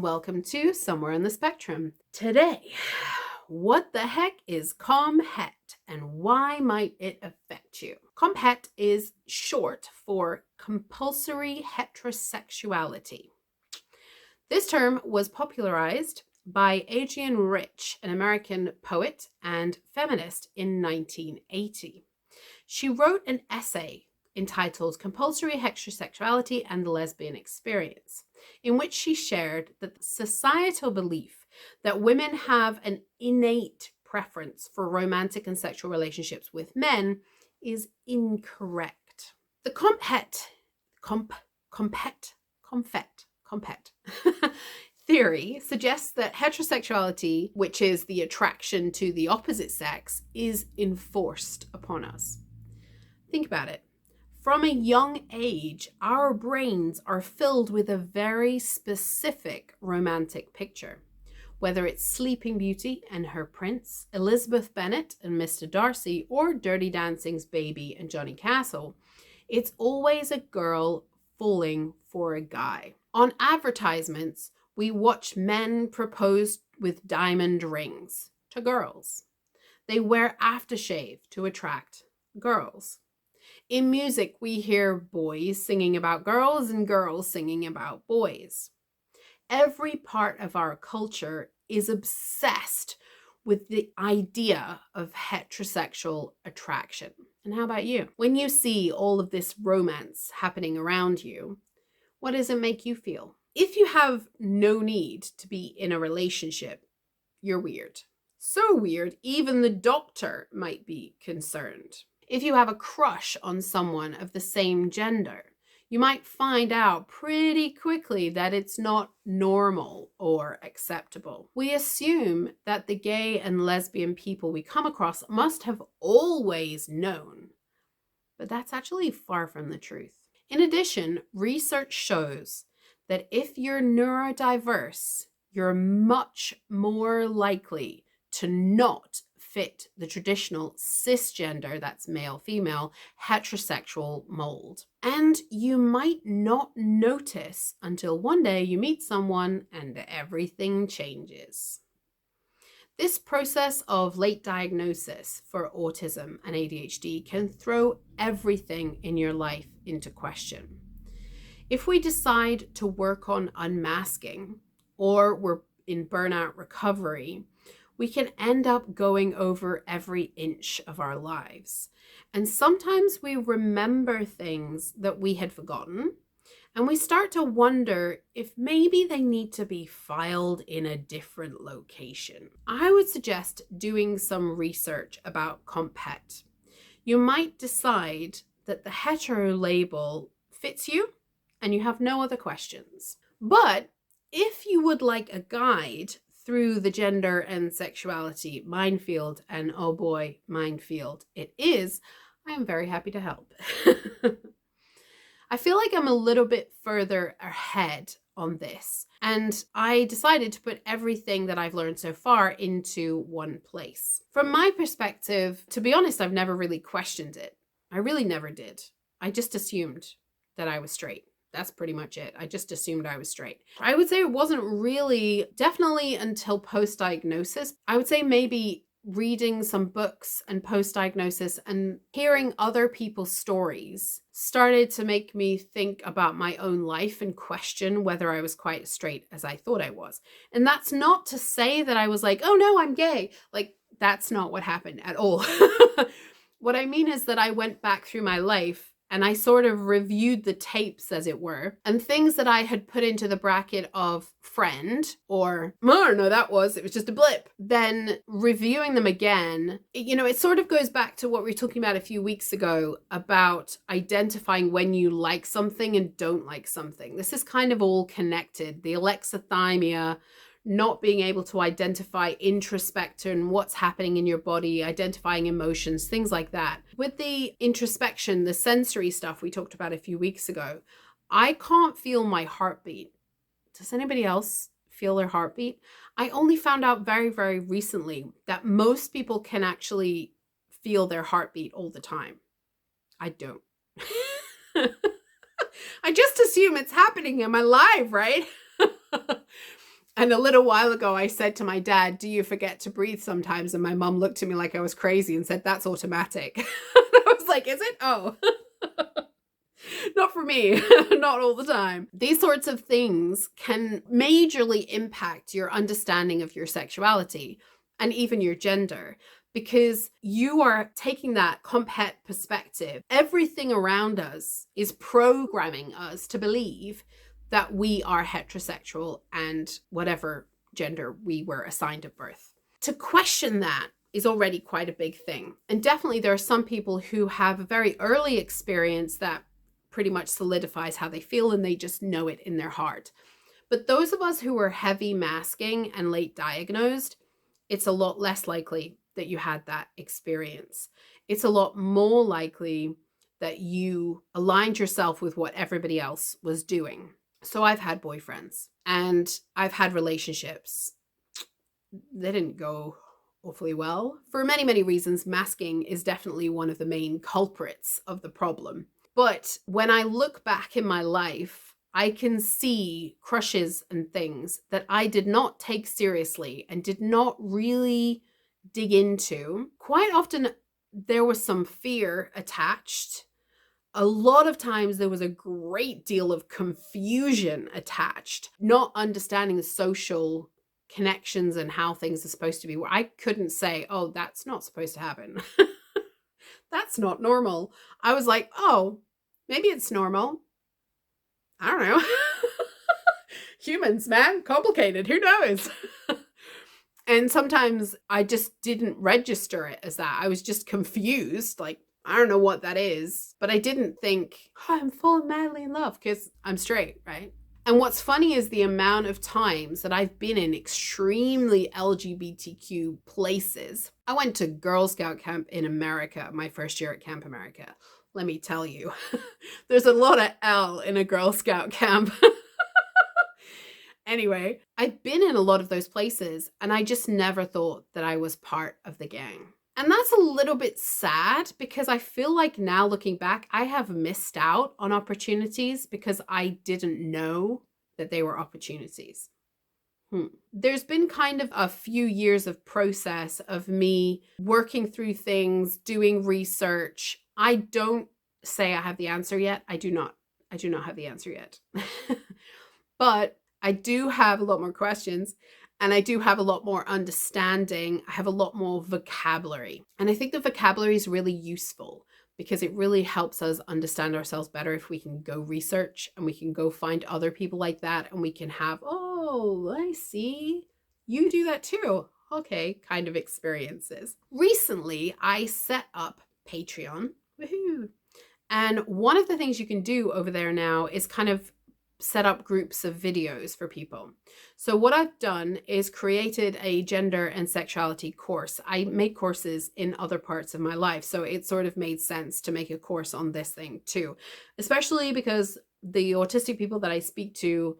welcome to Somewhere in the Spectrum. Today, what the heck is CompHet and why might it affect you? CompHet is short for Compulsory Heterosexuality. This term was popularized by Adrienne Rich, an American poet and feminist, in 1980. She wrote an essay entitled Compulsory Heterosexuality and the Lesbian Experience, in which she shared that the societal belief that women have an innate preference for romantic and sexual relationships with men is incorrect. The CompHet theory suggests that heterosexuality, which is the attraction to the opposite sex, is enforced upon us. Think about it. From a young age, our brains are filled with a very specific romantic picture. Whether it's Sleeping Beauty and her prince, Elizabeth Bennet and Mr. Darcy, or Dirty Dancing's Baby and Johnny Castle, it's always a girl falling for a guy. On advertisements, we watch men propose with diamond rings to girls. They wear aftershave to attract girls. In music, we hear boys singing about girls and girls singing about boys. Every part of our culture is obsessed with the idea of heterosexual attraction. And how about you? When you see all of this romance happening around you, what does it make you feel? If you have no need to be in a relationship, you're weird. So weird, even the doctor might be concerned. If you have a crush on someone of the same gender, you might find out pretty quickly that it's not normal or acceptable. We assume that the gay and lesbian people we come across must have always known, but that's actually far from the truth. In addition, research shows that if you're neurodiverse, you're much more likely to not fit the traditional cisgender, that's male-female, heterosexual mold. And you might not notice until one day you meet someone and everything changes. This process of late diagnosis for autism and ADHD can throw everything in your life into question. If we decide to work on unmasking, or we're in burnout recovery, we can end up going over every inch of our lives. And sometimes we remember things that we had forgotten, and we start to wonder if maybe they need to be filed in a different location. I would suggest doing some research about CompHet. You might decide that the hetero label fits you and you have no other questions. But if you would like a guide through the gender and sexuality minefield, and oh boy, minefield it is, I am very happy to help. I feel like I'm a little bit further ahead on this, and I decided to put everything that I've learned so far into one place. From my perspective, to be honest, I've never really questioned it. I really never did. I just assumed that I was straight. That's pretty much it. I just assumed I was straight. I would say it wasn't really, definitely until post-diagnosis. I would say maybe reading some books and post-diagnosis and hearing other people's stories started to make me think about my own life and question whether I was quite as straight as I thought I was. And that's not to say that I was like, oh no, I'm gay. Like, that's not what happened at all. What I mean is that I went back through my life and I sort of reviewed the tapes, as it were, and things that I had put into the bracket of friend, or, I don't know, it was just a blip. Then reviewing them again, it sort of goes back to what we were talking about a few weeks ago about identifying when you like something and don't like something. This is kind of all connected. The alexithymia, not being able to identify introspection, what's happening in your body, identifying emotions, things like that. With the introspection, the sensory stuff we talked about a few weeks ago, I can't feel my heartbeat. Does anybody else feel their heartbeat? I only found out very, very recently that most people can actually feel their heartbeat all the time. I don't. I just assume it's happening in my life, right? And a little while ago, I said to my dad, do you forget to breathe sometimes? And my mum looked at me like I was crazy and said, that's automatic. I was like, is it? Oh, not for me, not all the time. These sorts of things can majorly impact your understanding of your sexuality and even your gender, because you are taking that CompHet perspective. Everything around us is programming us to believe that we are heterosexual and whatever gender we were assigned at birth. To question that is already quite a big thing. And definitely there are some people who have a very early experience that pretty much solidifies how they feel and they just know it in their heart. But those of us who are heavy masking and late diagnosed, it's a lot less likely that you had that experience. It's a lot more likely that you aligned yourself with what everybody else was doing. So I've had boyfriends and I've had relationships. They didn't go awfully well. For many, many reasons, masking is definitely one of the main culprits of the problem. But when I look back in my life, I can see crushes and things that I did not take seriously and did not really dig into. Quite often, there was some fear attached. A lot of times there was a great deal of confusion attached, not understanding the social connections and how things are supposed to be, where I couldn't say, oh, that's not supposed to happen. That's not normal. I was like, oh, maybe it's normal. I don't know. Humans, man, complicated. Who knows? And sometimes I just didn't register it as that. I was just confused, like, I don't know what that is, but I didn't think, oh, I'm falling madly in love because I'm straight, right? And what's funny is the amount of times that I've been in extremely LGBTQ places. I went to Girl Scout camp in America, my first year at Camp America. Let me tell you, there's a lot of L in a Girl Scout camp. Anyway, I've been in a lot of those places and I just never thought that I was part of the gang. And that's a little bit sad because I feel like now looking back, I have missed out on opportunities because I didn't know that they were opportunities. There's been kind of a few years of process of me working through things, doing research. I don't say I have the answer yet. I do not have the answer yet. But I do have a lot more questions. And I do have a lot more understanding. I have a lot more vocabulary. And I think the vocabulary is really useful because it really helps us understand ourselves better if we can go research and we can go find other people like that and we can have, oh, I see. You do that too. Okay, kind of experiences. Recently, I set up Patreon. Woohoo! And one of the things you can do over there now is kind of set up groups of videos for people. So what I've done is created a gender and sexuality course. I make courses in other parts of my life, so it sort of made sense to make a course on this thing too, especially because the autistic people that I speak to,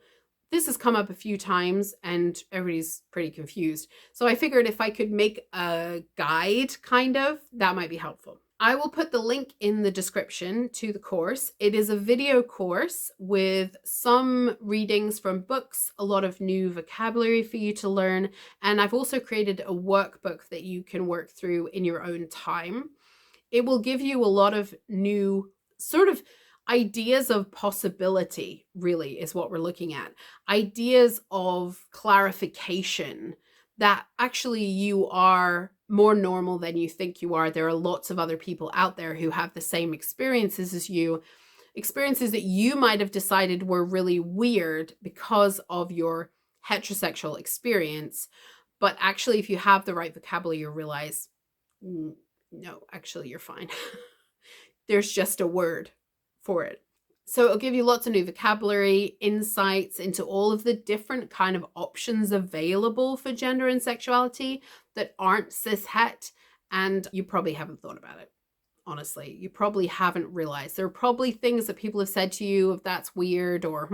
this has come up a few times and everybody's pretty confused. So I figured if I could make a guide, kind of, that might be helpful. I will put the link in the description to the course. It is a video course with some readings from books, a lot of new vocabulary for you to learn. And I've also created a workbook that you can work through in your own time. It will give you a lot of new sort of ideas of possibility, really, is what we're looking at. Ideas of clarification that actually you are more normal than you think you are. There are lots of other people out there who have the same experiences as you, experiences that you might have decided were really weird because of your heterosexual experience. But actually, if you have the right vocabulary, you realize, no, actually, you're fine. There's just a word for it. So it'll give you lots of new vocabulary, insights into all of the different kind of options available for gender and sexuality that aren't cis-het, and you probably haven't thought about it. Honestly, you probably haven't realized. There are probably things that people have said to you, if that's weird or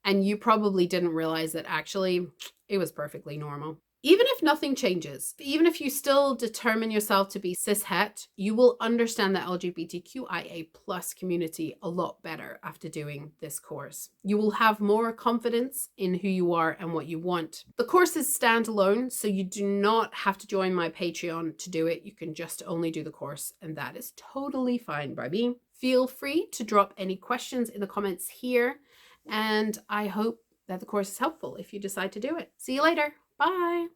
and you probably didn't realize that actually it was perfectly normal. Even if nothing changes, even if you still determine yourself to be cis-het, you will understand the LGBTQIA plus community a lot better after doing this course. You will have more confidence in who you are and what you want. The course is standalone, so you do not have to join my Patreon to do it. You can just only do the course, and that is totally fine by me. Feel free to drop any questions in the comments here, and I hope that the course is helpful if you decide to do it. See you later. Bye.